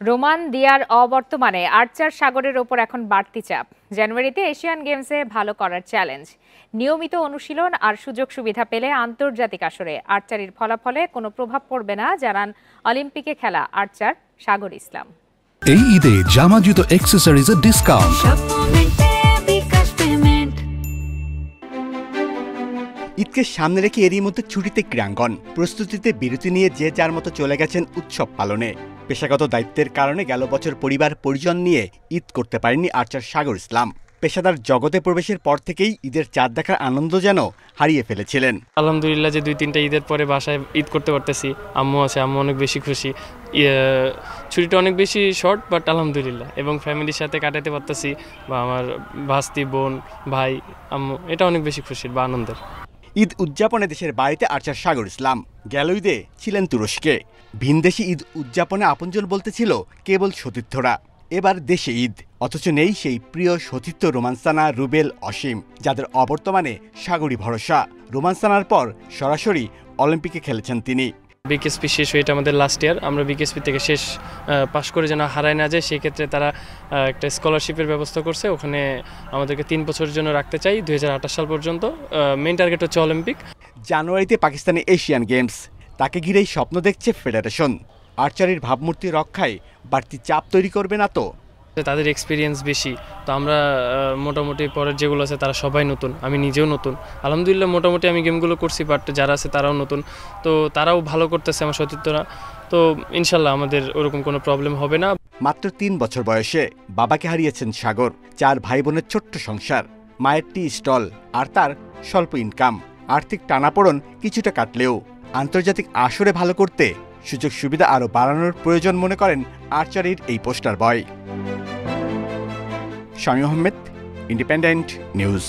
Roman দিয়ার অবর্তমানে আর্চার সাগরের ওপর এখন বাড়তি চাপ। জানুয়ারিতে এশিয়ান গেমসে ভালো করার চ্যালেঞ্জ, নিয়মিত অনুশীলন আর সুযোগ সুবিধা পেলে আন্তর্জাতিক আসরে আর্চারির ফলাফলে কোনো প্রভাব পড়বে না, জানান অলিম্পিকে খেলা আর্চার সাগর ইসলাম। এই ঈদে জামা জুতো অ্যাক্সেসরিজের ডিসকাউন্ট। ঈদকে সামনে রেখে এরই মধ্যে ছুটিতে ক্রীড়াঙ্গন, প্রস্তুতিতে বিরতি নিয়ে যে যার মতো চলে গেছেন উৎসব পালনে। পেশাগত দায়িত্বের কারণে গেল বছর পরিবার পরিজন নিয়ে ঈদ করতে পারেননি আর্চার সাগর ইসলাম। পেশাদার জগতে প্রবেশের পর থেকেই ঈদের চাঁদ দেখার আনন্দ যেন হারিয়ে ফেলেছিলেন। আলহামদুলিল্লাহ যে 2-3টা ঈদের পরে বাসায় ঈদ করতে পারতেছি, আম্মু আছে, আম্মু অনেক বেশি খুশি। ছুটিটা অনেক বেশি শর্ট, বাট আলহামদুলিল্লাহ, এবং ফ্যামিলির সাথে কাটাতে পারতেছি, বা আমার ভাস্তি, বোন, ভাই, আম্মু, এটা অনেক বেশি খুশির বা আনন্দের। ঈদ উদযাপনে দেশের বাড়িতে আর্চার সাগর ইসলাম। গেল ঈদে ছিলেন তুরস্কে। ভিনদেশি ঈদ উদযাপনে আপনজন বলতে ছিল কেবল সতীর্থরা। এবার দেশে ঈদ, অথচ নেই সেই প্রিয় সতীর্থ রোমান্সানা, রুবেল, অসীম, যাদের অবর্তমানে সাগরী ভরসা। রোমান্সানার পর সরাসরি অলিম্পিকে খেলেছেন তিনি। বিকেএসপি শেষ হয়ে, এটা আমাদের লাস্ট ইয়ার। আমরা বিকেএসপি থেকে পাশ করে যেন হারায় না যায়, সেক্ষেত্রে তারা একটা স্কলারশিপের ব্যবস্থা করছে। ওখানে আমাদেরকে 3 বছরের জন্য রাখতে চাই, 2028 সাল পর্যন্ত। মেইন টার্গেট হচ্ছে অলিম্পিক। জানুয়ারিতে পাকিস্তানে এশিয়ান গেমস, তাকে ঘিরেই স্বপ্ন দেখছে ফেডারেশন। আর্চারির ভাবমূর্তি রক্ষায় বাড়তি চাপ তৈরি করবে না তো? তাদের এক্সপিরিয়েন্স বেশি, তো আমরা মোটামুটি পরের যেগুলো আছে তারা সবাই নতুন, আমি নিজেও নতুন। আলহামদুলিল্লাহ মোটামুটি আমি গেমগুলো করছি, বাট যারা আছে তারাও নতুন, তো তারাও ভালো করতেছে আমার সতীর্থরা। তো ইনশাল্লাহ আমাদের ওরকম কোনো প্রবলেম হবে না। মাত্র 3 বছর বয়সে বাবাকে হারিয়েছেন সাগর। 4 ভাই বোনের ছোট্ট সংসার, মায়ের টি স্টল আর তার স্বল্প ইনকাম। আর্থিক টানাপোড়ন কিছুটা কাটলেও আন্তর্জাতিক আসরে ভালো করতে সুযোগ সুবিধা আরও বাড়ানোর প্রয়োজন মনে করেন আর্চারির এই পোস্টার বয়। Shamim Ahmed, independent news.